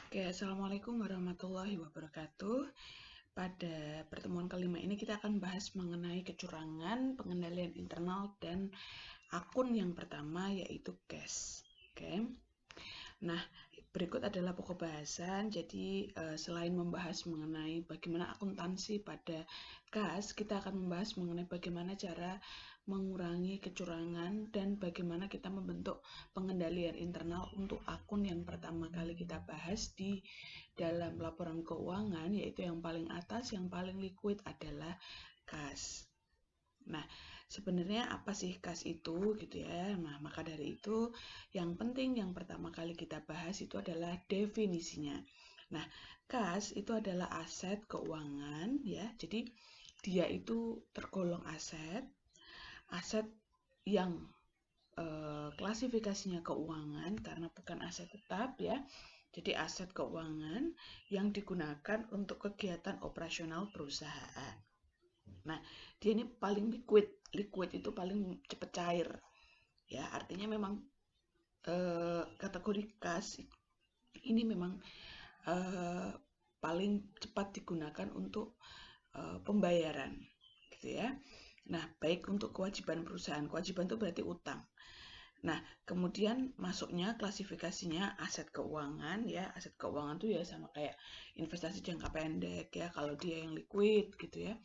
Oke, Assalamualaikum warahmatullahi wabarakatuh. Pada pertemuan kelima ini kita akan bahas mengenai kecurangan, pengendalian internal, dan akun yang pertama yaitu cache. Oke. Nah, berikut adalah pokok bahasan. Jadi, selain membahas mengenai bagaimana akuntansi pada kas, kita akan membahas mengenai bagaimana cara mengurangi kecurangan dan bagaimana kita membentuk pengendalian internal untuk akun yang pertama kali kita bahas di dalam laporan keuangan, yaitu yang paling atas, yang paling liquid adalah kas. Nah, sebenarnya apa sih kas itu gitu ya. Nah, maka dari itu yang penting yang pertama kali kita bahas itu adalah definisinya. Nah, kas itu adalah aset keuangan ya. Jadi dia itu tergolong aset yang klasifikasinya keuangan karena bukan aset tetap ya. Jadi aset keuangan yang digunakan untuk kegiatan operasional perusahaan. Nah, dia ini paling liquid itu paling cepat cair. Ya, artinya memang kategori kas ini memang paling cepat digunakan untuk pembayaran, gitu ya. Nah, baik untuk kewajiban perusahaan. Kewajiban itu berarti utang. Nah, kemudian masuknya klasifikasinya aset keuangan ya. Aset keuangan itu ya sama kayak investasi jangka pendek ya, kalau dia yang liquid gitu ya.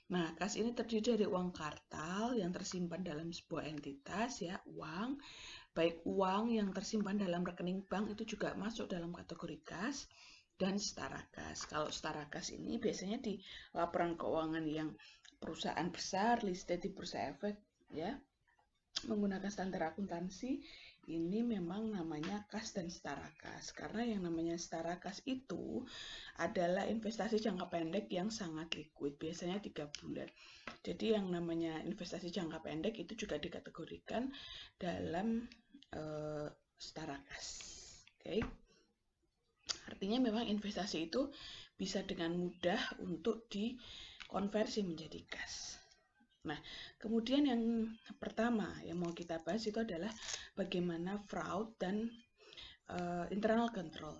Nah, kas ini terdiri dari uang kartal yang tersimpan dalam sebuah entitas ya, uang. Baik uang yang tersimpan dalam rekening bank itu juga masuk dalam kategori kas dan setara kas. Kalau setara kas ini biasanya di laporan keuangan yang perusahaan besar listed di Bursa Efek ya, menggunakan standar akuntansi ini memang namanya kas dan setara kas, karena yang namanya setara kas itu adalah investasi jangka pendek yang sangat liquid, biasanya 3 bulan. Jadi yang namanya investasi jangka pendek itu juga dikategorikan dalam setara kas. Oke. Artinya memang investasi itu bisa dengan mudah untuk dikonversi menjadi kas. Nah, kemudian yang pertama yang mau kita bahas itu adalah bagaimana fraud dan internal control.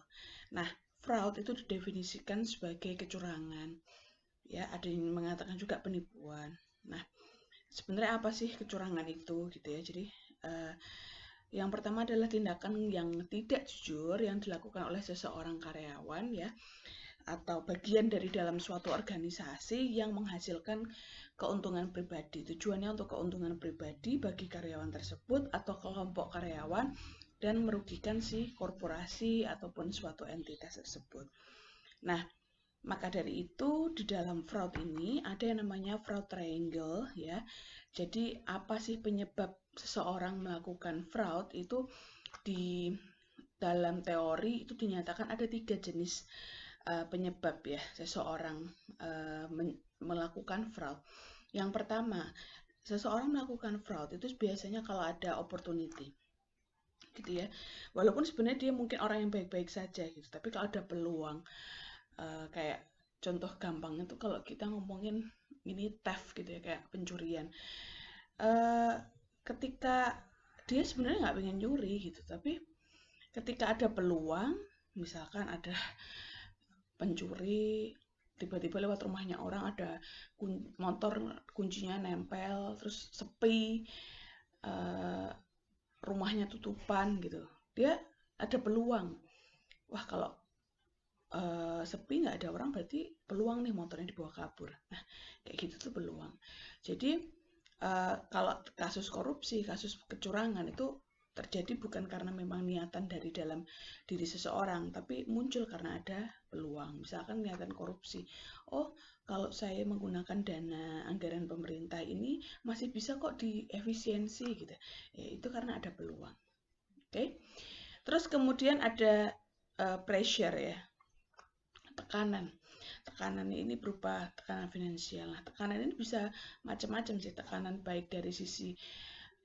Nah, fraud itu didefinisikan sebagai kecurangan. Ya, ada yang mengatakan juga penipuan. Nah, sebenarnya apa sih kecurangan itu gitu ya. Jadi yang pertama adalah tindakan yang tidak jujur yang dilakukan oleh seseorang karyawan ya, atau bagian dari dalam suatu organisasi yang menghasilkan keuntungan pribadi. Tujuannya untuk keuntungan pribadi bagi karyawan tersebut atau kelompok karyawan dan merugikan si korporasi ataupun suatu entitas tersebut. Nah, maka dari itu di dalam fraud ini ada yang namanya fraud triangle ya. Jadi apa sih penyebab seseorang melakukan fraud itu di dalam teori itu dinyatakan ada 3 jenis penyebab ya seseorang melakukan fraud. Yang pertama, seseorang melakukan fraud itu biasanya kalau ada opportunity gitu ya. Walaupun sebenarnya dia mungkin orang yang baik-baik saja gitu, tapi kalau ada peluang kayak contoh gampangnya tuh kalau kita ngomongin ini theft gitu ya, kayak pencurian. Ketika dia sebenarnya nggak pengen nyuri gitu, tapi ketika ada peluang, misalkan ada pencuri tiba-tiba lewat rumahnya orang, ada motor kuncinya nempel terus sepi, rumahnya tutupan gitu, dia ada peluang, wah kalau sepi nggak ada orang berarti peluang nih motornya dibawa kabur. Nah, kayak gitu tuh peluang. Jadi kalau kasus korupsi, kasus kecurangan itu terjadi bukan karena memang niatan dari dalam diri seseorang, tapi muncul karena ada peluang. Misalkan niatan korupsi. Oh, kalau saya menggunakan dana anggaran pemerintah ini masih bisa kok diefisiensi gitu. Ya, itu karena ada peluang. Oke. Terus kemudian ada pressure ya. Tekanan ini berupa tekanan finansial. Nah, tekanan ini bisa macam-macam sih, tekanan baik dari sisi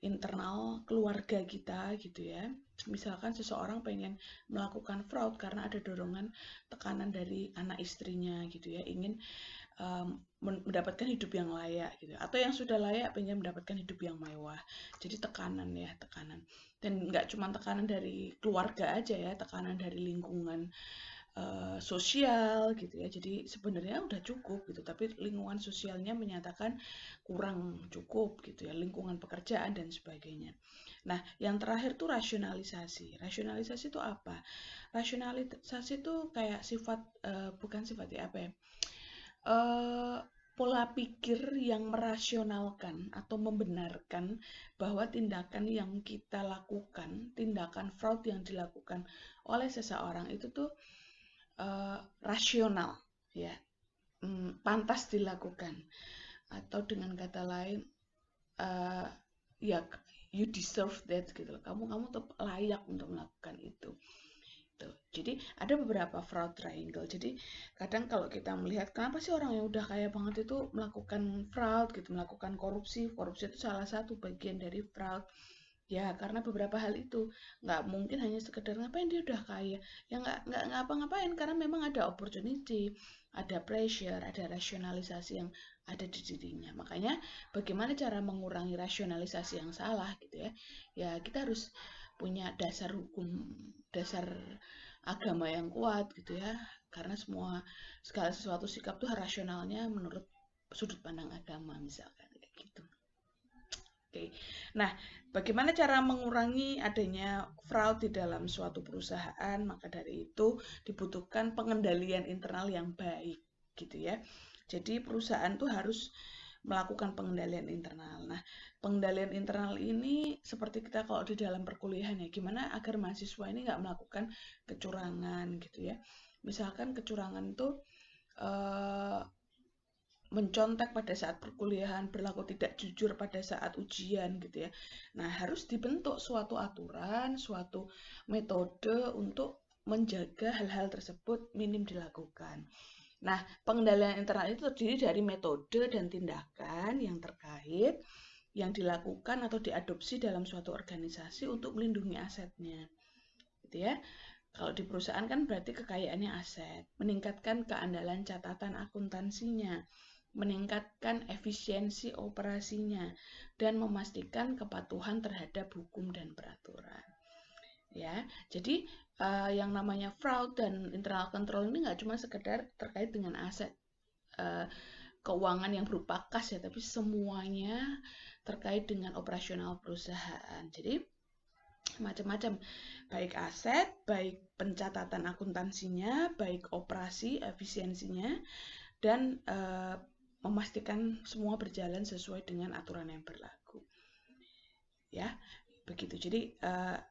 internal keluarga kita gitu ya. Misalkan seseorang pengen melakukan fraud karena ada dorongan tekanan dari anak istrinya gitu ya, ingin mendapatkan hidup yang layak gitu, atau yang sudah layak pengen mendapatkan hidup yang mewah. Jadi tekanan ya, tekanan. Dan nggak cuma tekanan dari keluarga aja ya, tekanan dari lingkungan sosial gitu ya. Jadi sebenarnya udah cukup gitu, tapi lingkungan sosialnya menyatakan kurang cukup gitu ya, lingkungan pekerjaan dan sebagainya. Nah, yang terakhir tuh rasionalisasi. Rasionalisasi itu apa? Rasionalisasi itu kayak sifat bukan sifat ya, apa ya? Pola pikir yang merasionalkan atau membenarkan bahwa tindakan yang kita lakukan, tindakan fraud yang dilakukan oleh seseorang itu tuh rasional, ya, pantas dilakukan, atau dengan kata lain, ya, you deserve that gitu loh. Kamu tuh layak untuk melakukan itu. Jadi ada beberapa fraud triangle. Jadi kadang kalau kita melihat kenapa sih orang yang udah kaya banget itu melakukan fraud gitu, melakukan korupsi. Korupsi itu salah satu bagian dari fraud. Ya, karena beberapa hal itu nggak mungkin hanya sekedar ngapain dia udah kaya. Ya nggak ngapa-ngapain, karena memang ada opportunity, ada pressure, ada rasionalisasi yang ada di dirinya. Makanya bagaimana cara mengurangi rasionalisasi yang salah gitu ya. Ya kita harus punya dasar hukum, dasar agama yang kuat gitu ya. Karena segala sesuatu sikap tuh rasionalnya menurut sudut pandang agama misalkan kayak gitu. Oke. Nah, bagaimana cara mengurangi adanya fraud di dalam suatu perusahaan? Maka dari itu dibutuhkan pengendalian internal yang baik, gitu ya. Jadi perusahaan tuh harus melakukan pengendalian internal. Nah, pengendalian internal ini seperti kita kalau di dalam perkuliahan ya, gimana agar mahasiswa ini nggak melakukan kecurangan, gitu ya. Misalkan kecurangan tuh mencontek pada saat perkuliahan, berlaku tidak jujur pada saat ujian gitu ya. Nah, harus dibentuk suatu aturan, suatu metode untuk menjaga hal-hal tersebut minim dilakukan. Nah, pengendalian internal itu terdiri dari metode dan tindakan yang terkait yang dilakukan atau diadopsi dalam suatu organisasi untuk melindungi asetnya. Gitu ya. Kalau di perusahaan kan berarti kekayaannya aset, meningkatkan keandalan catatan akuntansinya, meningkatkan efisiensi operasinya, dan memastikan kepatuhan terhadap hukum dan peraturan. Ya, jadi yang namanya fraud dan internal control ini nggak cuma sekedar terkait dengan aset keuangan yang berupa kas ya, tapi semuanya terkait dengan operasional perusahaan. Jadi macam-macam, baik aset, baik pencatatan akuntansinya, baik operasi efisiensinya, dan memastikan semua berjalan sesuai dengan aturan yang berlaku. Ya, begitu. Jadi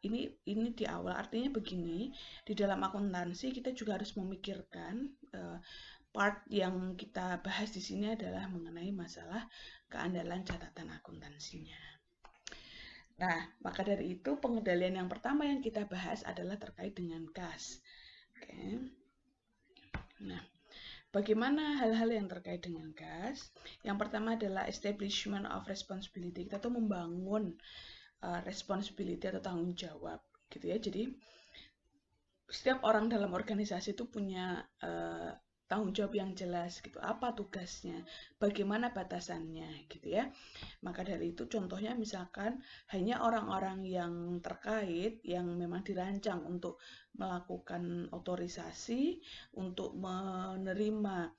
ini di awal artinya begini, di dalam akuntansi kita juga harus memikirkan part yang kita bahas di sini adalah mengenai masalah keandalan catatan akuntansinya. Nah, maka dari itu pengendalian yang pertama yang kita bahas adalah terkait dengan kas. Oke. Nah, bagaimana hal-hal yang terkait dengan kas? Yang pertama adalah establishment of responsibility. Kita tuh membangun responsibility atau tanggung jawab, gitu ya. Jadi setiap orang dalam organisasi itu punya tanggung jawab yang jelas, gitu. Apa tugasnya? Bagaimana batasannya, gitu ya. Maka dari itu contohnya misalkan hanya orang-orang yang terkait yang memang dirancang untuk melakukan otorisasi untuk menerima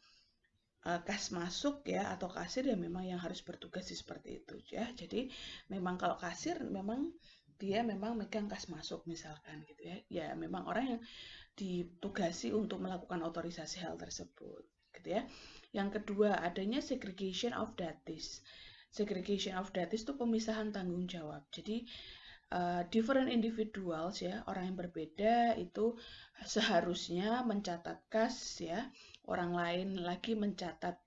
kas masuk ya atau kasir ya memang yang harus bertugas seperti itu ya. Jadi memang kalau kasir memang dia memang megang kas masuk misalkan gitu ya. Ya memang orang yang ditugasi untuk melakukan otorisasi hal tersebut gitu ya. Yang kedua adanya segregation of duties. Segregation of duties itu pemisahan tanggung jawab. Jadi different individuals ya, orang yang berbeda itu seharusnya mencatat kas ya. Orang lain lagi mencatat,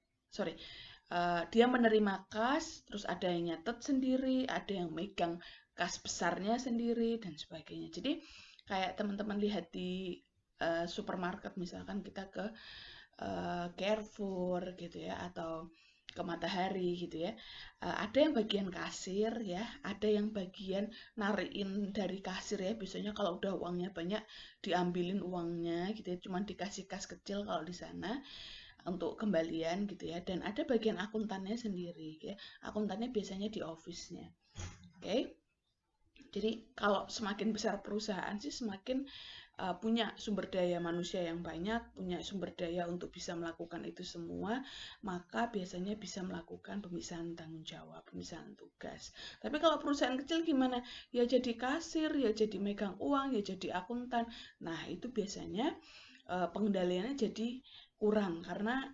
dia menerima kas, terus ada yang nyatet sendiri, ada yang megang kas besarnya sendiri dan sebagainya. Jadi kayak teman-teman lihat di supermarket misalkan kita ke Carrefour gitu ya atau ke Matahari gitu ya. Ada yang bagian kasir ya, ada yang bagian nariin dari kasir ya. Biasanya kalau udah uangnya banyak diambilin uangnya gitu ya, cuman dikasih kas kecil kalau di sana untuk kembalian gitu ya. Dan ada bagian akuntannya sendiri ya. Akuntannya biasanya di office-nya. Oke. Jadi kalau semakin besar perusahaan sih semakin punya sumber daya manusia yang banyak, punya sumber daya untuk bisa melakukan itu semua, maka biasanya bisa melakukan pemisahan tanggung jawab, pemisahan tugas. Tapi kalau perusahaan kecil gimana? Ya jadi kasir, ya jadi megang uang, ya jadi akuntan. Nah, itu biasanya pengendaliannya jadi kurang karena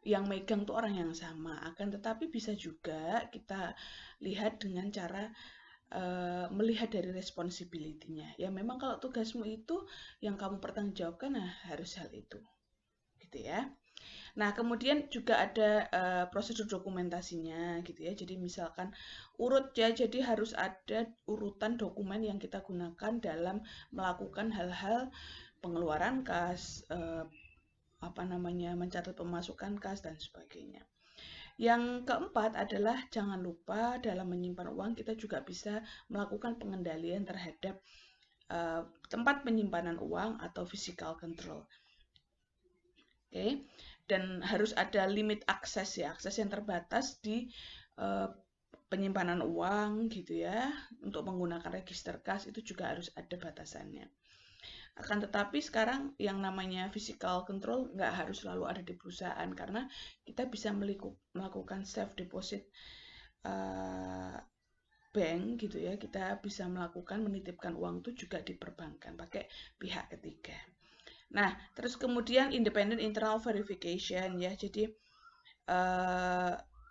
yang megang tuh orang yang sama. Akan tetapi bisa juga kita lihat dengan cara melihat dari responsibility-nya. Ya memang kalau tugasmu itu yang kamu pertanggungjawabkan, nah harus hal itu, gitu ya. Nah kemudian juga ada prosedur dokumentasinya, gitu ya. Jadi misalkan urut ya, jadi harus ada urutan dokumen yang kita gunakan dalam melakukan hal-hal pengeluaran kas, mencatat pemasukan kas dan sebagainya. Yang keempat adalah jangan lupa dalam menyimpan uang kita juga bisa melakukan pengendalian terhadap tempat penyimpanan uang atau physical control. Oke. Dan harus ada limit akses ya, akses yang terbatas di penyimpanan uang gitu ya. Untuk menggunakan register kas itu juga harus ada batasannya. Akan tetapi sekarang yang namanya physical control nggak harus selalu ada di perusahaan karena kita bisa melakukan safe deposit bank gitu ya. Kita bisa melakukan menitipkan uang itu juga di perbankan pakai pihak ketiga. Nah, terus kemudian independent internal verification ya. Jadi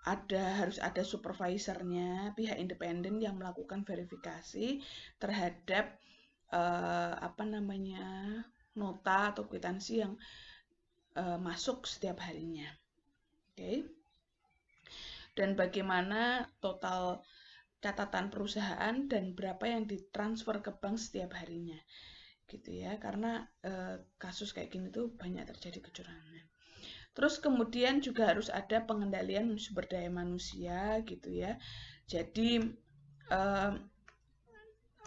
harus ada supervisornya, pihak independen yang melakukan verifikasi terhadap nota atau kwitansi yang masuk setiap harinya. Oke. Dan bagaimana total catatan perusahaan dan berapa yang ditransfer ke bank setiap harinya. Gitu ya. Karena kasus kayak gini tuh banyak terjadi kecurangan. Terus kemudian juga harus ada pengendalian sumber daya manusia gitu ya. Jadi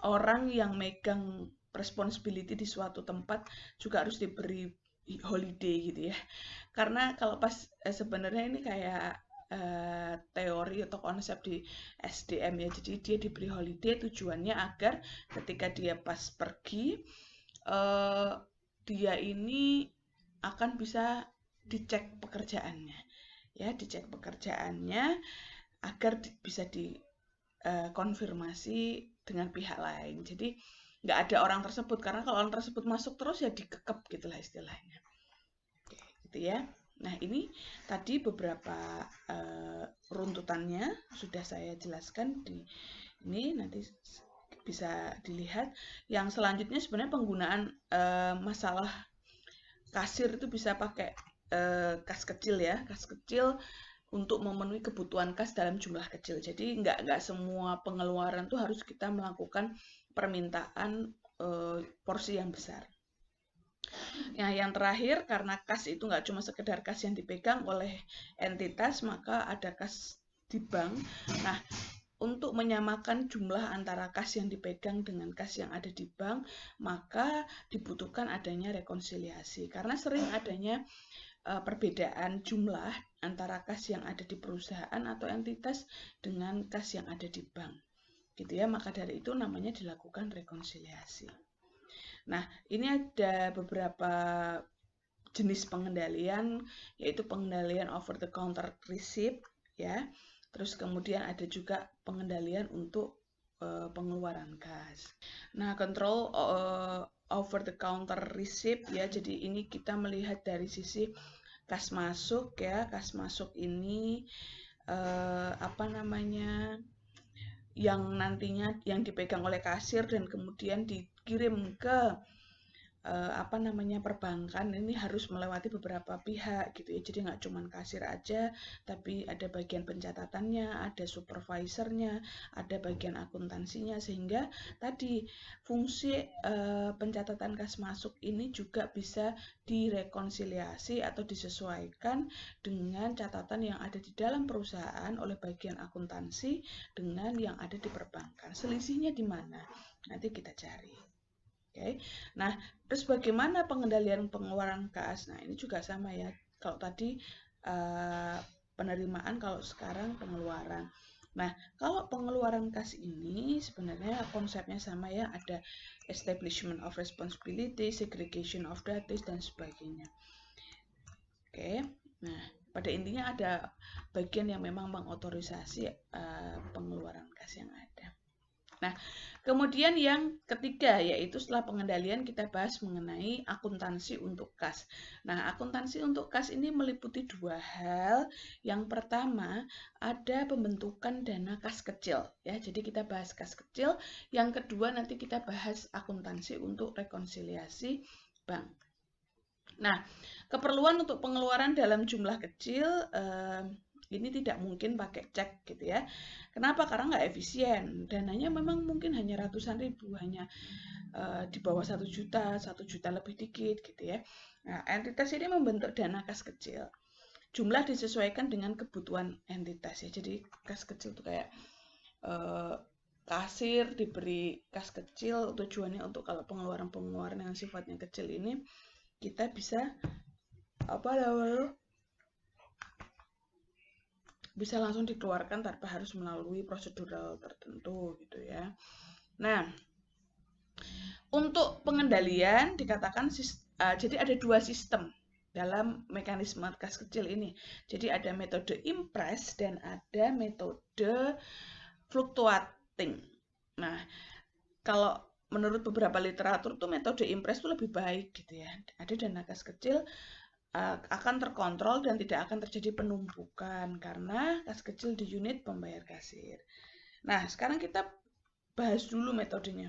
orang yang megang responsibility di suatu tempat juga harus diberi holiday gitu ya. Karena kalau pas sebenarnya ini kayak teori atau konsep di SDM ya. Jadi dia diberi holiday tujuannya agar ketika dia pas pergi dia ini akan bisa dicek pekerjaannya. Ya, dicek pekerjaannya agar bisa dikonfirmasi dengan pihak lain. Jadi nggak ada orang tersebut karena kalau orang tersebut masuk terus ya dikekep gitulah istilahnya. Oke, gitu ya. Nah ini tadi beberapa runtutannya sudah saya jelaskan di ini, nanti bisa dilihat. Yang selanjutnya sebenarnya penggunaan masalah kasir itu bisa pakai kas kecil ya, kas kecil untuk memenuhi kebutuhan kas dalam jumlah kecil. Jadi nggak semua pengeluaran tuh harus kita melakukan permintaan porsi yang besar. Nah, yang terakhir, karena kas itu nggak cuma sekedar kas yang dipegang oleh entitas, maka ada kas di bank. Nah, untuk menyamakan jumlah antara kas yang dipegang dengan kas yang ada di bank, maka dibutuhkan adanya rekonsiliasi. Karena sering adanya perbedaan jumlah antara kas yang ada di perusahaan atau entitas dengan kas yang ada di bank. Gitu ya, maka dari itu namanya dilakukan rekonsiliasi. Nah, ini ada beberapa jenis pengendalian, yaitu pengendalian over the counter receipt ya. Terus kemudian ada juga pengendalian untuk pengeluaran kas. Nah, control over the counter receipt ya. Jadi ini kita melihat dari sisi kas masuk ya. Kas masuk ini yang nantinya yang dipegang oleh kasir dan kemudian dikirim ke perbankan. Ini harus melewati beberapa pihak gitu ya. Jadi nggak cuma kasir aja, tapi ada bagian pencatatannya, ada supervisornya, ada bagian akuntansinya, sehingga tadi fungsi pencatatan kas masuk ini juga bisa direkonsiliasi atau disesuaikan dengan catatan yang ada di dalam perusahaan oleh bagian akuntansi dengan yang ada di perbankan. Selisihnya di mana? Nanti kita cari. Oke. Nah, terus bagaimana pengendalian pengeluaran kas? Nah, ini juga sama ya. Kalau tadi penerimaan, kalau sekarang pengeluaran. Nah, kalau pengeluaran kas ini sebenarnya konsepnya sama ya, ada establishment of responsibility, segregation of duties, dan sebagainya. Oke, nah pada intinya ada bagian yang memang mengotorisasi pengeluaran kas yang ada. Nah, kemudian yang ketiga yaitu setelah pengendalian kita bahas mengenai akuntansi untuk kas. Nah, akuntansi untuk kas ini meliputi dua hal. Yang pertama ada pembentukan dana kas kecil ya. Jadi kita bahas kas kecil. Yang kedua nanti kita bahas akuntansi untuk rekonsiliasi bank. Nah, keperluan untuk pengeluaran dalam jumlah kecil ini tidak mungkin pakai cek gitu ya. Kenapa? Karena nggak efisien. Dananya memang mungkin hanya ratusan ribu, hanya di bawah 1 juta, 1 juta lebih dikit gitu ya. Nah, entitas ini membentuk dana kas kecil. Jumlah disesuaikan dengan kebutuhan entitas ya. Jadi kas kecil itu kayak kasir diberi kas kecil, tujuannya untuk kalau pengeluaran-pengeluaran yang sifatnya kecil ini kita bisa bisa langsung dikeluarkan tanpa harus melalui prosedural tertentu gitu ya. Nah, untuk pengendalian dikatakan jadi ada dua sistem dalam mekanisme kas kecil ini. Jadi ada metode impress dan ada metode fluctuating. Nah, kalau menurut beberapa literatur tuh metode impress itu lebih baik gitu ya. Ada dana kas kecil akan terkontrol dan tidak akan terjadi penumpukan karena kas kecil di unit pembayar kasir. Nah, sekarang kita bahas dulu metodenya.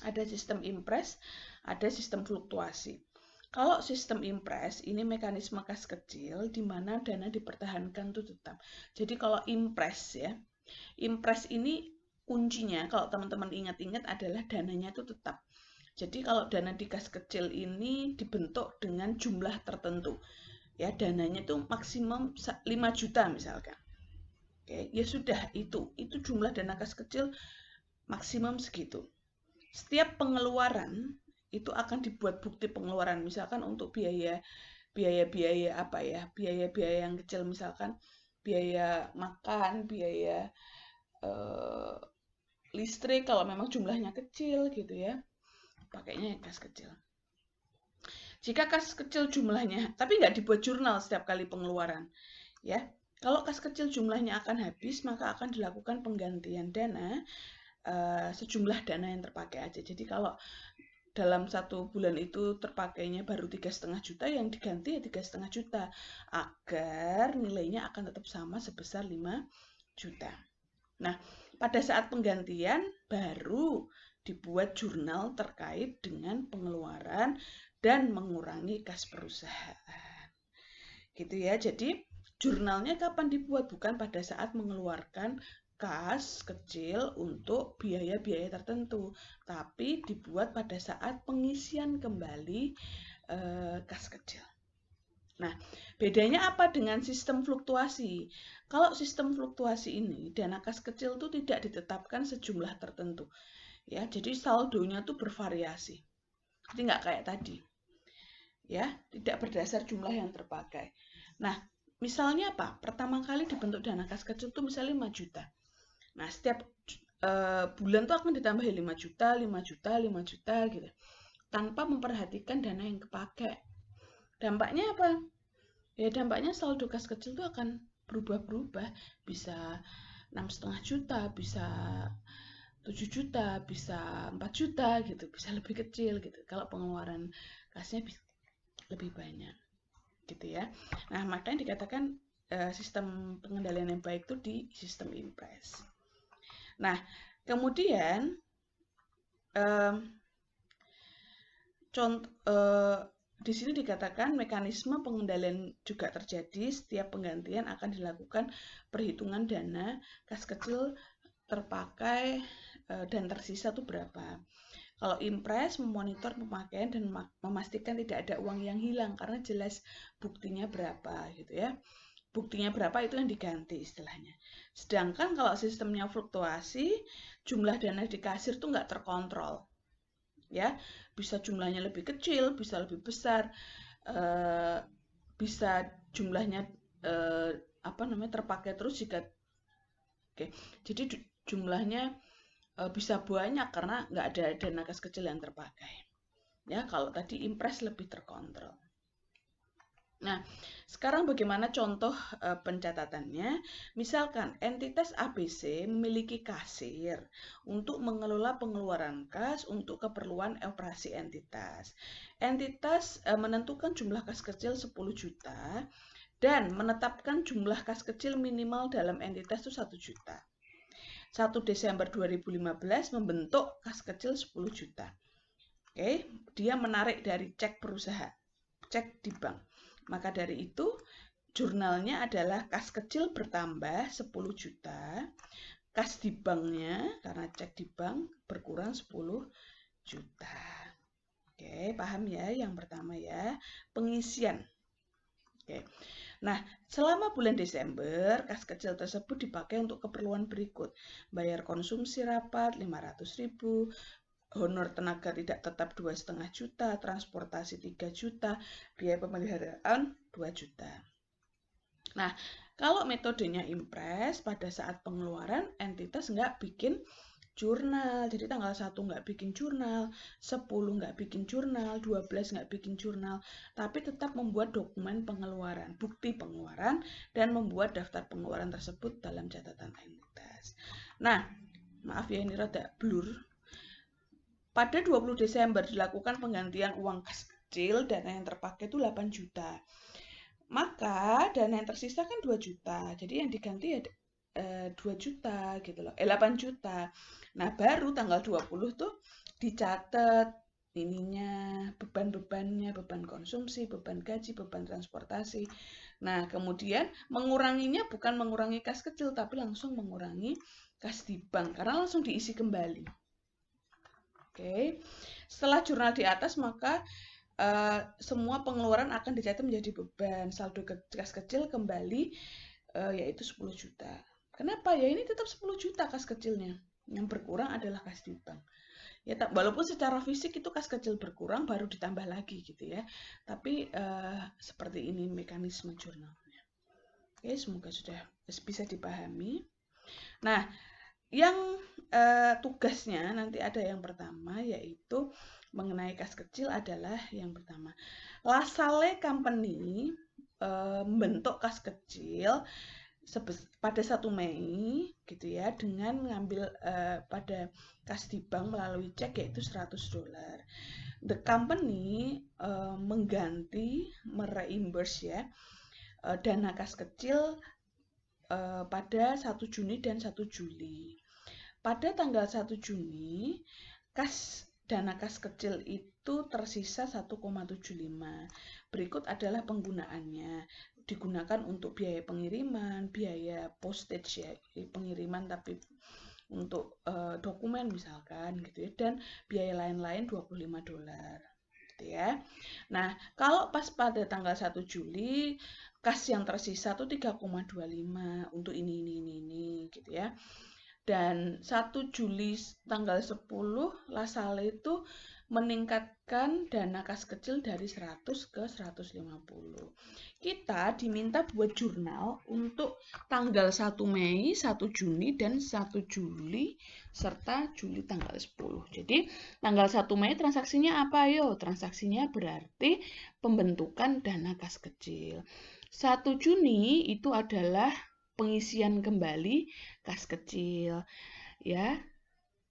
Ada sistem impress, ada sistem fluktuasi. Kalau sistem impress, ini mekanisme kas kecil di mana dana dipertahankan itu tetap. Jadi kalau impress ya, impress ini kuncinya kalau teman-teman ingat-ingat adalah dananya itu tetap. Jadi kalau dana di kas kecil ini dibentuk dengan jumlah tertentu. Ya, dananya itu maksimum 5 juta misalkan. Oke, ya sudah itu jumlah dana kas kecil maksimum segitu. Setiap pengeluaran itu akan dibuat bukti pengeluaran misalkan untuk biaya apa ya? Biaya-biaya yang kecil misalkan biaya makan, biaya listrik kalau memang jumlahnya kecil gitu ya. Pakainya kas kecil. Jika kas kecil jumlahnya, tapi nggak dibuat jurnal setiap kali pengeluaran, ya. Kalau kas kecil jumlahnya akan habis, maka akan dilakukan penggantian dana sejumlah dana yang terpakai aja. Jadi kalau dalam 1 bulan itu terpakainya baru 3,5 juta, yang diganti ya 3,5 juta agar nilainya akan tetap sama sebesar 5 juta. Nah, pada saat penggantian baru dibuat jurnal terkait dengan pengeluaran dan mengurangi kas perusahaan. Gitu ya. Jadi jurnalnya kapan dibuat? Bukan pada saat mengeluarkan kas kecil untuk biaya-biaya tertentu, tapi dibuat pada saat pengisian kembali kas kecil. Nah, bedanya apa dengan sistem fluktuasi? Kalau sistem fluktuasi ini, dana kas kecil itu tidak ditetapkan sejumlah tertentu. Ya, jadi saldonya tuh bervariasi. Jadi nggak kayak tadi. Ya, tidak berdasar jumlah yang terpakai. Nah, misalnya apa? Pertama kali dibentuk dana kas kecil tuh misalnya 5 juta. Nah, setiap bulan tuh akan ditambah 5 juta, 5 juta, 5 juta gitu. Tanpa memperhatikan dana yang kepakai. Dampaknya apa? Ya dampaknya saldo kas kecil itu akan berubah-berubah. Bisa 6,5 juta, bisa 7 juta, bisa 4 juta gitu, bisa lebih kecil gitu. Kalau pengeluaran kasnya lebih banyak gitu ya. Nah, makanya dikatakan sistem pengendalian yang baik itu di sistem impress. Nah, kemudian di sini dikatakan mekanisme pengendalian juga terjadi setiap penggantian akan dilakukan perhitungan dana kas kecil terpakai dan tersisa itu berapa. Kalau impress memonitor pemakaian dan memastikan tidak ada uang yang hilang karena jelas buktinya berapa gitu ya. Buktinya berapa itu yang diganti istilahnya. Sedangkan kalau sistemnya fluktuasi, jumlah dana di kasir tuh nggak terkontrol. Ya, bisa jumlahnya lebih kecil, bisa lebih besar, bisa jumlahnya terpakai terus jika Oke, jadi jumlahnya bisa banyak karena nggak ada dana kas kecil yang terpakai. Ya, kalau tadi impres lebih terkontrol. Nah, sekarang bagaimana contoh pencatatannya? Misalkan entitas ABC memiliki kasir untuk mengelola pengeluaran kas untuk keperluan operasi entitas. Entitas menentukan jumlah kas kecil 10 juta dan menetapkan jumlah kas kecil minimal dalam entitas itu 1 juta. 1 Desember 2015 membentuk kas kecil 10 juta. Oke, dia menarik dari cek perusahaan, cek di bank. Maka dari itu, jurnalnya adalah kas kecil bertambah 10 juta, kas di banknya, karena cek di bank, berkurang 10 juta. Oke, paham ya yang pertama ya, pengisian. Oke. Nah, selama bulan Desember, kas kecil tersebut dipakai untuk keperluan berikut. Bayar konsumsi rapat 500.000, honor tenaga tidak tetap 2,5 juta, transportasi 3 juta, biaya pemeliharaan 2 juta. Nah, kalau metodenya impres, pada saat pengeluaran entitas nggak bikin jurnal. Jadi tanggal 1 nggak bikin jurnal, 10 nggak bikin jurnal, 12 nggak bikin jurnal, tapi tetap membuat dokumen pengeluaran, bukti pengeluaran, dan membuat daftar pengeluaran tersebut dalam catatan entitas. Nah, maaf ya ini rada blur. Pada 20 Desember dilakukan penggantian uang kas kecil, dana yang terpakai itu 8 juta. Maka dana yang tersisa kan 2 juta. Jadi yang diganti ya 2 juta gitu loh. 8 juta. Nah, baru tanggal 20 tuh dicatat ininya, beban-bebannya, beban konsumsi, beban gaji, beban transportasi. Nah, kemudian menguranginya bukan mengurangi kas kecil, tapi langsung mengurangi kas di bank, karena langsung diisi kembali. Oke, setelah jurnal di atas maka semua pengeluaran akan dicatat menjadi beban. Saldo kas kecil kembali yaitu 10 juta. Kenapa ya? Ini tetap 10 juta kas kecilnya. Yang berkurang adalah kas di bank. Ya, walaupun secara fisik itu kas kecil berkurang baru ditambah lagi gitu ya. Tapi seperti ini mekanisme jurnalnya. Oke, semoga sudah bisa dipahami. Nah, yang tugasnya nanti ada yang pertama yaitu mengenai kas kecil adalah yang pertama. LaSalle Company membentuk kas kecil pada 1 Mei gitu ya dengan mengambil pada kas di bank melalui cek yaitu $100. The company mengganti mereimburse ya dana kas kecil pada 1 Juni dan 1 Juli. Pada tanggal 1 Juni, dana kas kecil itu tersisa 1,75. Berikut adalah penggunaannya. Digunakan untuk biaya pengiriman, biaya postage ya, pengiriman tapi untuk dokumen misalkan gitu ya, dan biaya lain-lain $25 gitu ya. Nah, kalau pas pada tanggal 1 Juli, kas yang tersisa tuh 3,25 untuk ini gitu ya. Dan 1 Juli tanggal 10 LaSalle itu meningkatkan dana kas kecil dari 100 ke 150. Kita diminta buat jurnal untuk tanggal 1 Mei, 1 Juni, dan 1 Juli, serta Juli tanggal 10. Jadi tanggal 1 Mei transaksinya apa? Yo, transaksinya berarti pembentukan dana kas kecil. 1 Juni itu adalah pengisian kembali kas kecil ya.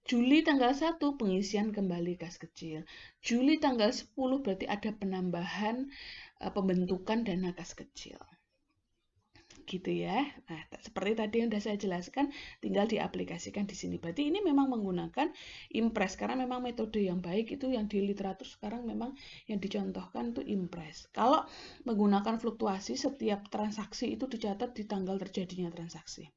Juli tanggal 1 pengisian kembali kas kecil. Juli tanggal 10 berarti ada penambahan pembentukan dana kas kecil. Gitu ya. Nah, seperti tadi yang sudah saya jelaskan, tinggal diaplikasikan di sini. Berarti ini memang menggunakan impres karena memang metode yang baik itu yang di literatur sekarang memang yang dicontohkan itu impres. Kalau menggunakan fluktuasi, setiap transaksi itu dicatat di tanggal terjadinya transaksi.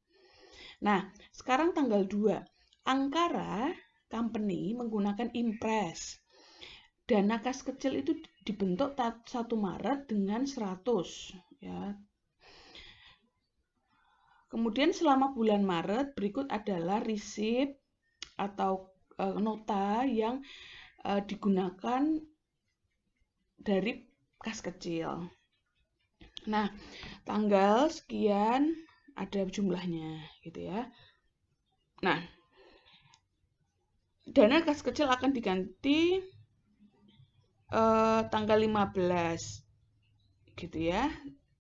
Nah, sekarang tanggal 2. Ankara Company menggunakan impres. Dana kas kecil itu dibentuk 1 Maret dengan 100 ya. Kemudian selama bulan Maret berikut adalah resip atau nota yang digunakan dari kas kecil. Nah, tanggal sekian ada jumlahnya gitu ya. Nah, dana kas kecil akan diganti tanggal 15 gitu ya,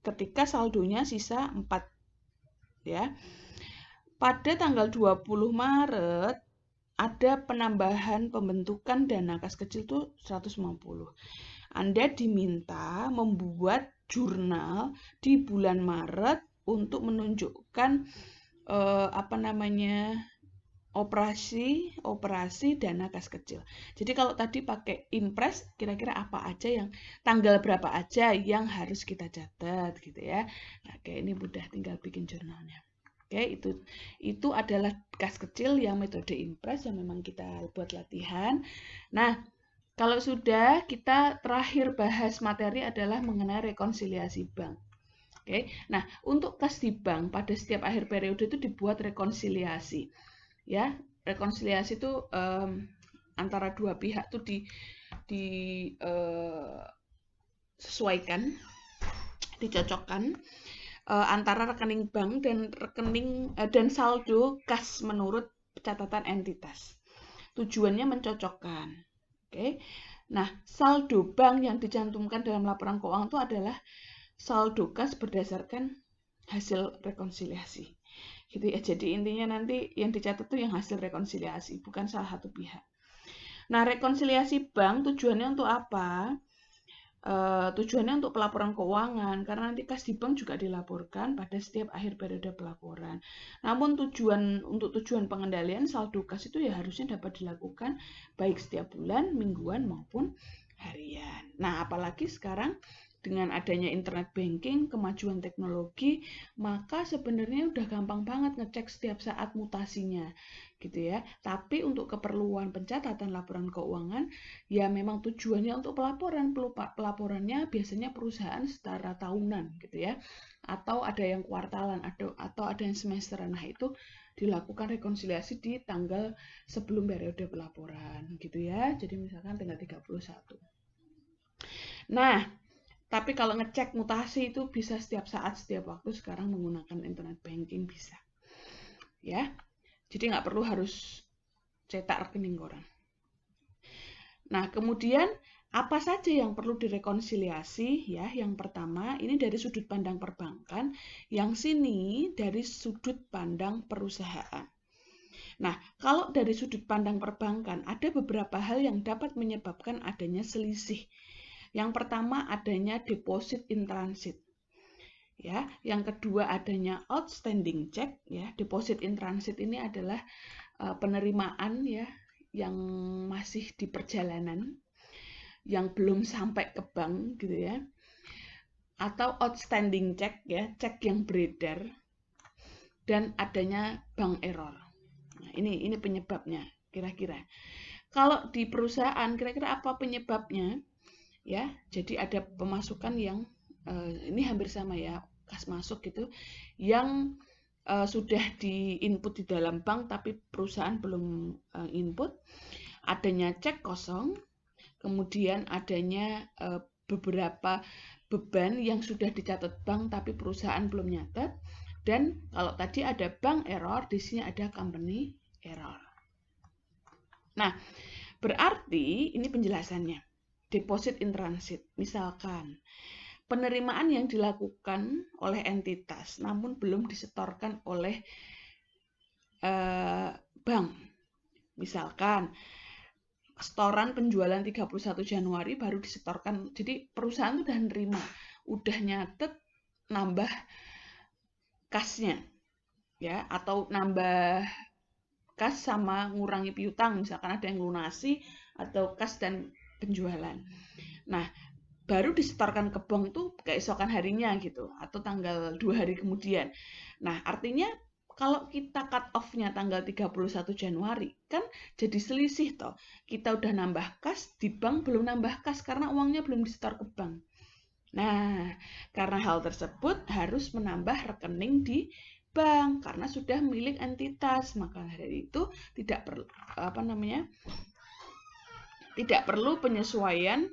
ketika saldonya sisa 4 ya. Pada tanggal 20 Maret ada penambahan pembentukan dana kas kecil itu 150. Anda diminta membuat jurnal di bulan Maret untuk menunjukkan operasi dana kas kecil. Jadi kalau tadi pakai impres, kira-kira apa aja yang tanggal berapa aja yang harus kita catat gitu ya. Nah, kayak ini mudah, tinggal bikin jurnalnya. Oke, itu adalah kas kecil yang metode impres yang memang kita buat latihan. Nah, kalau sudah, kita terakhir bahas materi adalah mengenai rekonsiliasi bank. Oke, nah untuk kas di bank pada setiap akhir periode itu dibuat rekonsiliasi. Ya, rekonsiliasi itu antara dua pihak tuh disesuaikan, dicocokkan antara rekening bank dan dan saldo kas menurut catatan entitas. Tujuannya mencocokkan. Oke. Nah, saldo bank yang dicantumkan dalam laporan keuangan itu adalah saldo kas berdasarkan hasil rekonsiliasi. Gitu ya. Jadi intinya nanti yang dicatat itu yang hasil rekonsiliasi, bukan salah satu pihak. Nah, rekonsiliasi bank tujuannya untuk apa? Tujuannya untuk pelaporan keuangan, karena nanti kas di bank juga dilaporkan pada setiap akhir periode pelaporan. Namun untuk tujuan pengendalian saldo kas itu ya harusnya dapat dilakukan baik setiap bulan, mingguan maupun harian. Nah, apalagi sekarang dengan adanya internet banking, kemajuan teknologi, maka sebenarnya udah gampang banget ngecek setiap saat mutasinya, gitu ya. Tapi untuk keperluan pencatatan laporan keuangan, ya memang tujuannya untuk pelaporannya biasanya perusahaan secara tahunan, gitu ya. Atau ada yang kuartalan, atau ada yang semesteran. Nah, itu dilakukan rekonsiliasi di tanggal sebelum periode pelaporan, gitu ya. Jadi misalkan tanggal 31. Nah, tapi kalau ngecek mutasi itu bisa setiap saat, setiap waktu sekarang menggunakan internet banking bisa. Ya, jadi nggak perlu harus cetak rekening koran. Nah, kemudian apa saja yang perlu direkonsiliasi ya? Yang pertama, ini dari sudut pandang perbankan, yang sini dari sudut pandang perusahaan. Nah, kalau dari sudut pandang perbankan, ada beberapa hal yang dapat menyebabkan adanya selisih. Yang pertama adanya deposit in transit. Ya, yang kedua adanya outstanding check ya. Deposit in transit ini adalah penerimaan ya yang masih di perjalanan, yang belum sampai ke bank gitu ya. Atau outstanding check ya, cek yang beredar, dan adanya bank error. Nah, ini penyebabnya kira-kira. Kalau di perusahaan kira-kira apa penyebabnya? Ya, jadi ada pemasukan yang ini hampir sama ya, kas masuk gitu, yang sudah diinput di dalam bank tapi perusahaan belum input, adanya cek kosong, kemudian adanya beberapa beban yang sudah dicatat bank tapi perusahaan belum nyatet, dan kalau tadi ada bank error, di sini ada company error. Nah, berarti ini penjelasannya. Deposit in transit, misalkan penerimaan yang dilakukan oleh entitas namun belum disetorkan oleh bank. Misalkan setoran penjualan 31 Januari baru disetorkan. Jadi perusahaan udah nerima, udah nyatet nambah kasnya ya, atau nambah kas sama ngurangi piutang, misalkan ada yang lunasi atau kas dan penjualan. Nah, baru disetorkan ke bank tuh keesokan harinya gitu, atau tanggal 2 hari kemudian. Nah, artinya kalau kita cut off-nya tanggal 31 Januari, kan jadi selisih toh. Kita udah nambah kas, di bank belum nambah kas karena uangnya belum disetor ke bank. Nah, karena hal tersebut harus menambah rekening di bank karena sudah milik entitas. Maka dari itu tidak perlu tidak perlu penyesuaian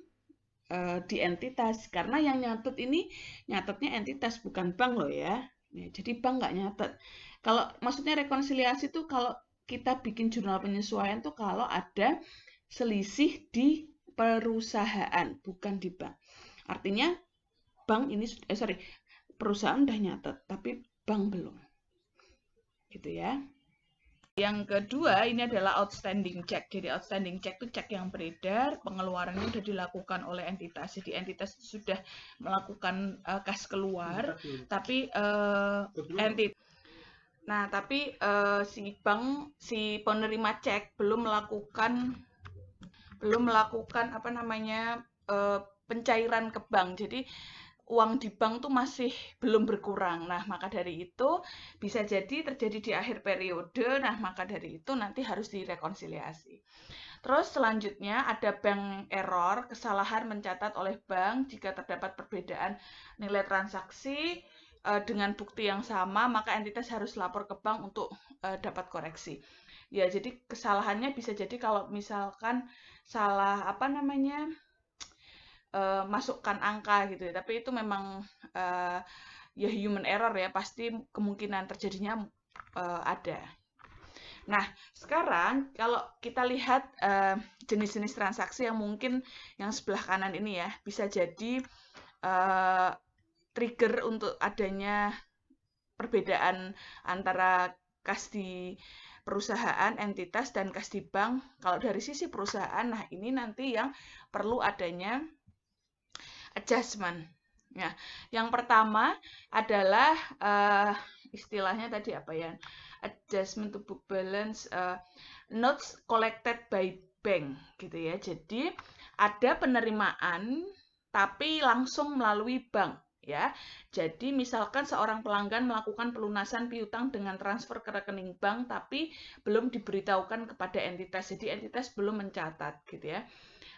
di entitas, karena yang nyatet ini nyatetnya entitas bukan bank loh ya. Jadi bank nggak nyatet. Kalau maksudnya rekonsiliasi itu kalau kita bikin jurnal penyesuaian tuh kalau ada selisih di perusahaan, bukan di bank. Artinya bank ini perusahaan udah nyatet, tapi bank belum. Gitu ya. Yang kedua, ini adalah outstanding check. Jadi outstanding check itu cek yang beredar, pengeluarannya sudah dilakukan oleh entitas. Jadi entitas sudah melakukan kas keluar, tapi entitas. Nah, tapi si penerima cek belum melakukan apa namanya pencairan ke bank. Jadi uang di bank tuh masih belum berkurang. Nah, maka dari itu bisa jadi terjadi di akhir periode. Nah, maka dari itu nanti harus direkonsiliasi. Terus selanjutnya ada bank error, kesalahan mencatat oleh bank jika terdapat perbedaan nilai transaksi dengan bukti yang sama, maka entitas harus lapor ke bank untuk dapat koreksi. Ya, jadi kesalahannya bisa jadi kalau misalkan salah apa namanya masukkan angka gitu ya, tapi itu memang ya human error ya, pasti kemungkinan terjadinya ada. Nah, sekarang kalau kita lihat jenis-jenis transaksi yang mungkin yang sebelah kanan ini ya, bisa jadi trigger untuk adanya perbedaan antara kas di perusahaan, entitas, dan kas di bank. Kalau dari sisi perusahaan, nah ini nanti yang perlu adanya adjustment. Nah, yang pertama adalah istilahnya tadi apa ya? Adjustment to book balance, notes collected by bank gitu ya. Jadi ada penerimaan tapi langsung melalui bank ya. Jadi misalkan seorang pelanggan melakukan pelunasan piutang dengan transfer ke rekening bank tapi belum diberitahukan kepada entitas. Jadi entitas belum mencatat gitu ya.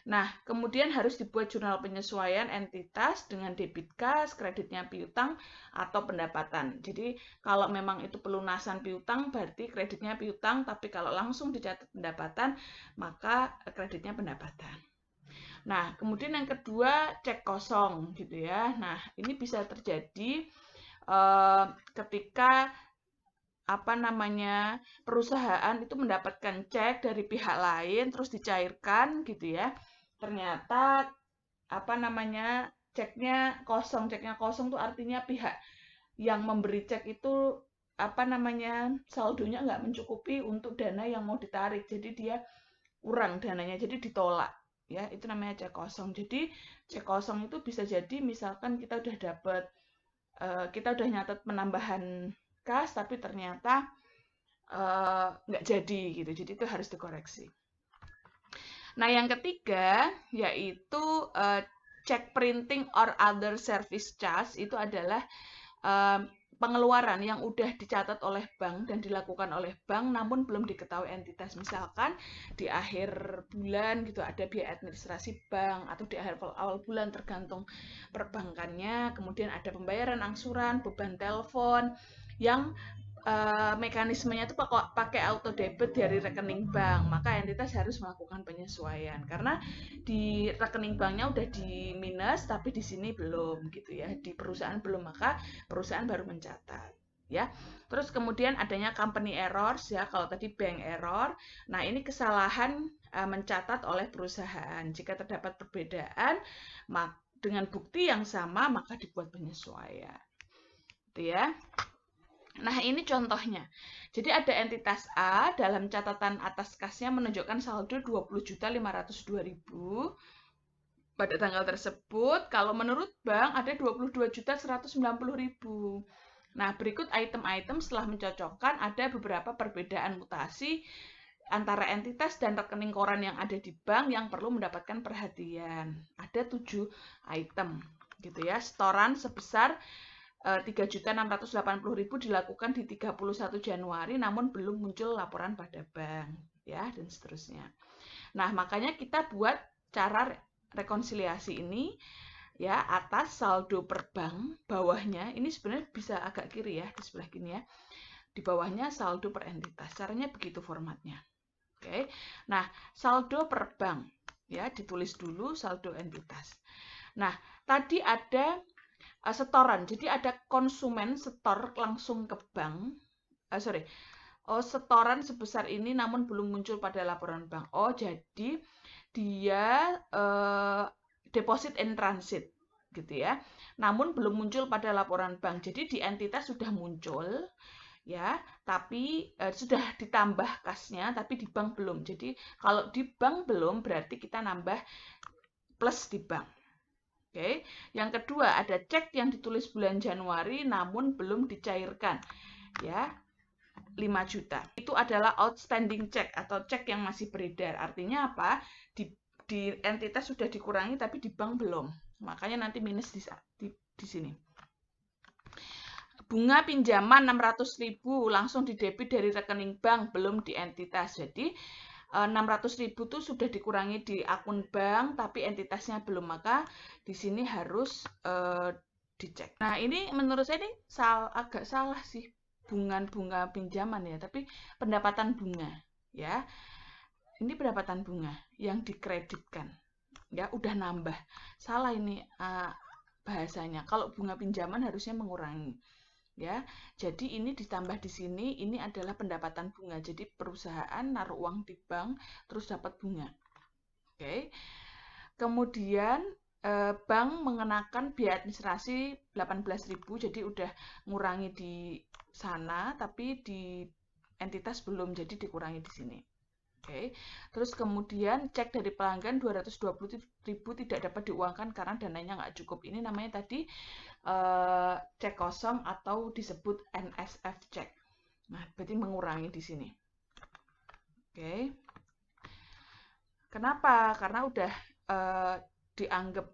Nah, kemudian harus dibuat jurnal penyesuaian entitas dengan debit kas, kreditnya piutang, atau pendapatan. Jadi, kalau memang itu pelunasan piutang, berarti kreditnya piutang, tapi kalau langsung dicatat pendapatan, maka kreditnya pendapatan. Nah, kemudian yang kedua, cek kosong, gitu ya. Nah, ini bisa terjadi ketika perusahaan itu mendapatkan cek dari pihak lain, terus dicairkan, gitu ya. Ternyata ceknya kosong tuh artinya pihak yang memberi cek itu saldonya nggak mencukupi untuk dana yang mau ditarik, jadi dia kurang dananya, jadi ditolak ya, itu namanya cek kosong. Jadi cek kosong itu bisa jadi misalkan kita udah nyatet penambahan kas tapi ternyata nggak jadi gitu, jadi itu harus dikoreksi. Nah, yang ketiga yaitu check printing or other service charge. Itu adalah pengeluaran yang udah dicatat oleh bank dan dilakukan oleh bank namun belum diketahui entitas. Misalkan di akhir bulan gitu ada biaya administrasi bank, atau di akhir awal bulan tergantung perbankannya, kemudian ada pembayaran angsuran, beban telepon yang mekanismenya itu pakai auto debit dari rekening bank, maka entitas harus melakukan penyesuaian karena di rekening banknya udah di minus tapi di sini belum gitu ya, di perusahaan belum, maka perusahaan baru mencatat ya. Terus kemudian adanya company errors ya, kalau tadi bank error. Nah, ini kesalahan mencatat oleh perusahaan. Jika terdapat perbedaan dengan bukti yang sama, maka dibuat penyesuaian gitu ya. Nah, ini contohnya. Jadi ada entitas A dalam catatan atas kasnya menunjukkan saldo 20.502.000 pada tanggal tersebut. Kalau menurut bank ada 22.190.000. Nah, berikut item-item setelah mencocokkan ada beberapa perbedaan mutasi antara entitas dan rekening koran yang ada di bank yang perlu mendapatkan perhatian. Ada 7 item gitu ya. Setoran sebesar 3.680.000 dilakukan di 31 Januari namun belum muncul laporan pada bank ya, dan seterusnya. Nah, makanya kita buat cara rekonsiliasi ini ya, atas saldo per bank, bawahnya ini sebenarnya bisa agak kiri ya, di sebelah kiri ya. Di bawahnya saldo per entitas. Caranya begitu formatnya. Oke. Nah, saldo per bank ya, ditulis dulu saldo entitas. Nah, tadi ada setoran. Jadi ada konsumen setor langsung ke bank. Oh, setoran sebesar ini namun belum muncul pada laporan bank. Oh, jadi dia deposit in transit gitu ya. Namun belum muncul pada laporan bank. Jadi di entitas sudah muncul ya, tapi sudah ditambah kasnya tapi di bank belum. Jadi kalau di bank belum berarti kita nambah plus di bank. Oke. Yang kedua ada cek yang ditulis bulan Januari namun belum dicairkan. Ya, 5 juta. Itu adalah outstanding check atau cek yang masih beredar. Artinya apa? Di entitas sudah dikurangi tapi di bank belum. Makanya nanti minus di sini. Bunga pinjaman 600.000 langsung didebit dari rekening bank, belum di entitas. Jadi 600.000 itu sudah dikurangi di akun bank tapi entitasnya belum, maka di sini harus dicek. Nah, ini menurut saya ini agak salah sih, bunga pinjaman ya, tapi pendapatan bunga ya. Ini pendapatan bunga yang dikreditkan. Ya, udah nambah. Salah ini bahasanya. Kalau bunga pinjaman harusnya mengurangi. Ya, jadi ini ditambah di sini, ini adalah pendapatan bunga. Jadi perusahaan naruh uang di bank terus dapat bunga. Oke. Kemudian bank mengenakan biaya administrasi 18.000, jadi udah ngurangi di sana tapi di entitas belum, jadi dikurangi di sini. Oke. Terus kemudian cek dari pelanggan 220.000 tidak dapat diuangkan karena dananya nggak cukup. Ini namanya tadi cek kosong atau disebut NSF cek. Nah, berarti mengurangi di sini. Oke. Kenapa? Karena udah dianggap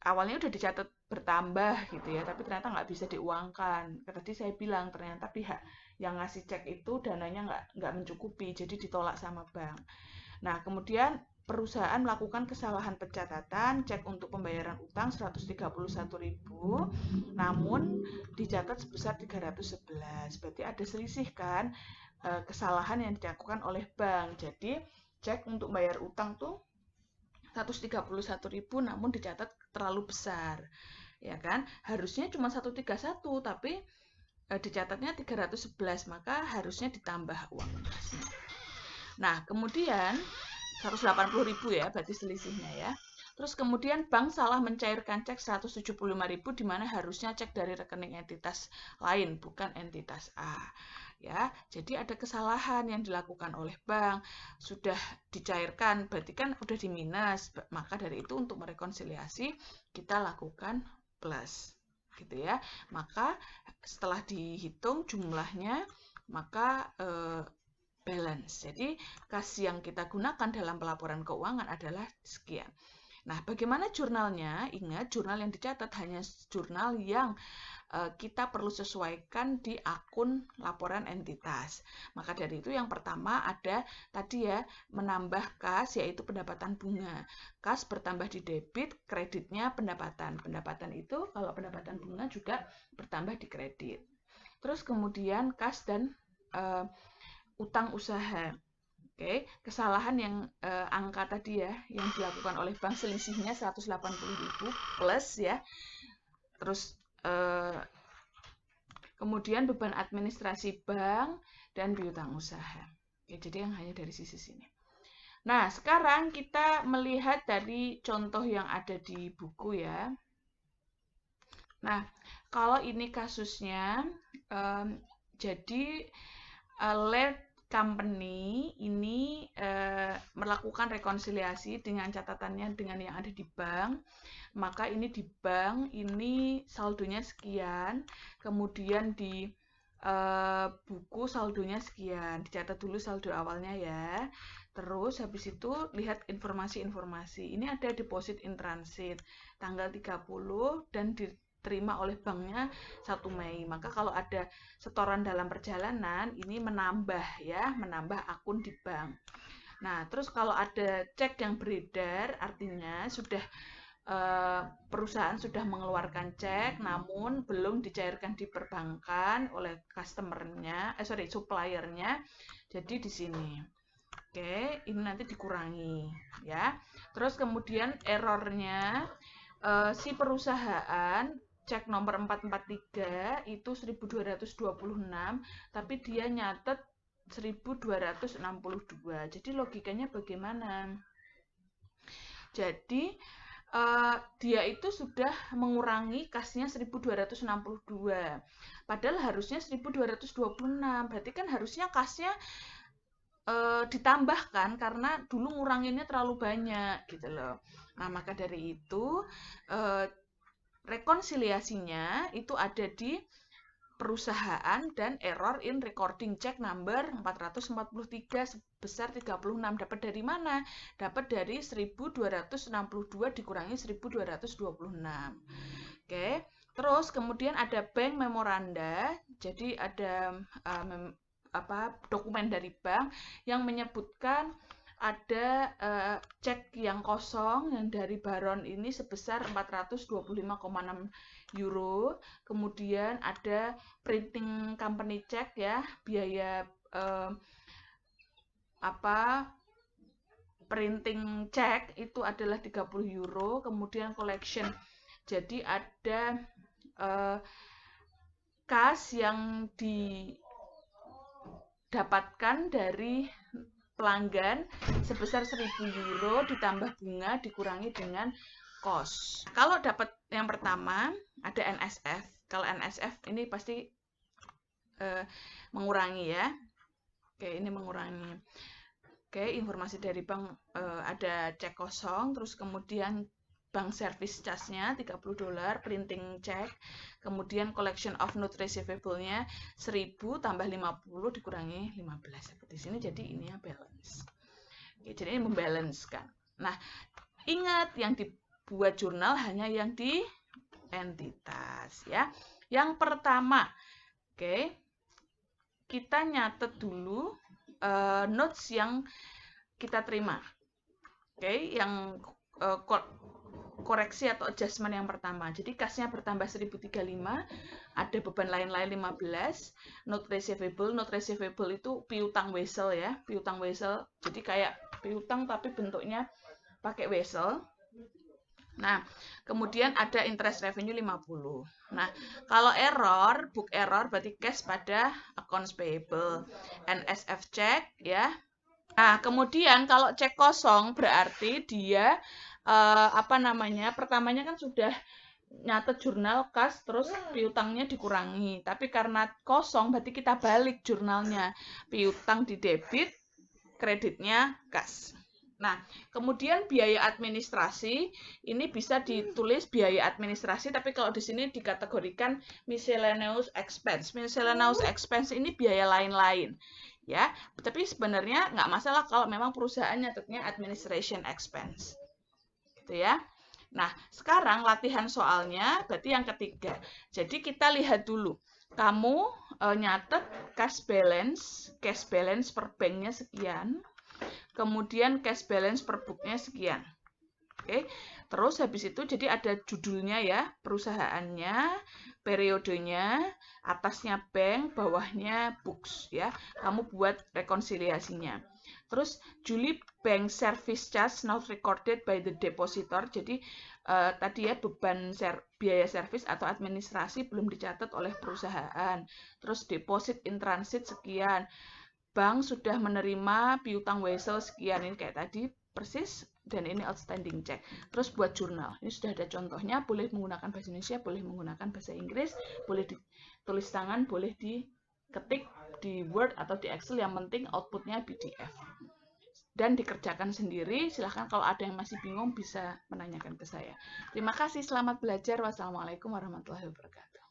awalnya udah dicatat bertambah gitu ya, tapi ternyata nggak bisa diuangkan. Tadi saya bilang ternyata pihak yang ngasih cek itu dananya nggak mencukupi, jadi ditolak sama bank. Nah, kemudian perusahaan melakukan kesalahan pencatatan cek untuk pembayaran utang 131.000 namun dicatat sebesar 311. Berarti ada selisih kan kesalahan yang dilakukan oleh bank. Jadi cek untuk bayar utang tuh 131.000 namun dicatat terlalu besar. Ya kan? Harusnya cuma 131 tapi dicatatnya 311, maka harusnya ditambah uang kasnya. Nah, kemudian 180.000 ya, berarti selisihnya ya. Terus kemudian bank salah mencairkan cek 175.000 di mana harusnya cek dari rekening entitas lain, bukan entitas A. Ya, jadi ada kesalahan yang dilakukan oleh bank, sudah dicairkan, berarti kan udah di minus. Maka dari itu untuk merekonsiliasi kita lakukan plus, gitu ya. Maka setelah dihitung jumlahnya, maka balance. Jadi kas yang kita gunakan dalam pelaporan keuangan adalah sekian. Nah, bagaimana jurnalnya? Ingat, jurnal yang dicatat hanya jurnal yang kita perlu sesuaikan di akun laporan entitas. Maka dari itu yang pertama ada tadi ya, menambah kas yaitu pendapatan bunga. Kas bertambah di debit, kreditnya pendapatan. Pendapatan itu kalau pendapatan bunga juga bertambah di kredit. Terus kemudian kas dan utang usaha. Oke, kesalahan yang angka tadi ya yang dilakukan oleh bank selisihnya 180.000 plus ya. Terus kemudian beban administrasi bank dan piutang usaha. Oke, jadi yang hanya dari sisi sini. Nah, sekarang kita melihat dari contoh yang ada di buku ya. Nah, kalau ini kasusnya jadi LED company ini melakukan rekonsiliasi dengan catatannya dengan yang ada di bank, maka ini di bank ini saldonya sekian, kemudian di buku saldonya sekian, dicatat dulu saldo awalnya ya. Terus habis itu lihat informasi-informasi. Ini ada deposit in transit tanggal 30 dan diterima oleh banknya 1 Mei. Maka kalau ada setoran dalam perjalanan ini menambah ya, menambah akun di bank. Nah, terus kalau ada cek yang beredar artinya sudah perusahaan sudah mengeluarkan cek namun belum dicairkan di perbankan oleh suppliernya. Jadi di sini. Oke, ini nanti dikurangi ya. Terus kemudian errornya si perusahaan cek nomor 443 itu 1226, tapi dia nyatet 1262. Jadi logikanya bagaimana? Jadi dia itu sudah mengurangi kasnya 1262. Padahal harusnya 1226. Berarti kan harusnya kasnya ditambahkan karena dulu nguranginnya terlalu banyak gitu loh. Nah, maka dari itu rekonsiliasinya itu ada di perusahaan dan error in recording check number 443 sebesar 36. Dapat dari mana? Dapat dari 1262 dikurangi 1226. Oke. Terus kemudian ada bank memoranda. Jadi ada dokumen dari bank yang menyebutkan ada cek yang kosong yang dari Baron ini sebesar 425,6 euro. Kemudian ada printing company check ya, biaya printing check itu adalah 30 euro. Kemudian collection. Jadi ada kas yang didapatkan dari pelanggan sebesar 1000 euro ditambah bunga dikurangi dengan cost. Kalau dapat yang pertama ada NSF. Kalau NSF ini pasti mengurangi ya. Oke, ini mengurangi. Oke, informasi dari bank ada cek kosong, terus kemudian bank service charge-nya $30, printing check, kemudian collection of note receivable-nya 1000 tambah 50 dikurangi 15. Seperti sini, jadi ini ya balance. Oke, jadi ini membalancekan. Nah, ingat yang dibuat jurnal hanya yang di entitas ya. Yang pertama, oke, kita nyatet dulu notes yang kita terima. Oke, yang koreksi atau adjustment yang pertama. Jadi kasnya bertambah 1035, ada beban lain-lain 15, note receivable itu piutang wesel ya, piutang wesel. Jadi kayak piutang tapi bentuknya pakai wesel. Nah, kemudian ada interest revenue 50. Nah, kalau error, book error berarti cash pada accounts payable. NSF check ya. Nah, kemudian kalau cek kosong berarti dia pertamanya kan sudah nyatet jurnal kas, terus piutangnya dikurangi. Tapi karena kosong berarti kita balik jurnalnya. Piutang di debit, kreditnya kas. Nah, kemudian biaya administrasi ini bisa ditulis biaya administrasi, tapi kalau di sini dikategorikan miscellaneous expense. Miscellaneous expense ini biaya lain-lain, ya. Tapi sebenarnya nggak masalah kalau memang perusahaan nyatetnya administration expense, gitu ya. Nah, sekarang latihan soalnya berarti yang ketiga. Jadi kita lihat dulu. Kamu nyatet cash balance per banknya sekian. Kemudian cash balance per booknya sekian. Oke, terus habis itu jadi ada judulnya ya, perusahaannya, periodenya, atasnya bank, bawahnya books ya. Kamu buat rekonsiliasinya. Terus Juli bank service charge not recorded by the depositor. Jadi tadi ya beban biaya service atau administrasi belum dicatat oleh perusahaan. Terus deposit in transit sekian. Bank sudah menerima piutang wesel sekian, ini kayak tadi persis, dan ini outstanding check. Terus buat jurnal, ini sudah ada contohnya, boleh menggunakan bahasa Indonesia, boleh menggunakan bahasa Inggris, boleh ditulis tangan, boleh diketik di Word atau di Excel, yang penting outputnya PDF. Dan dikerjakan sendiri, silahkan kalau ada yang masih bingung bisa menanyakan ke saya. Terima kasih, selamat belajar. Wassalamualaikum warahmatullahi wabarakatuh.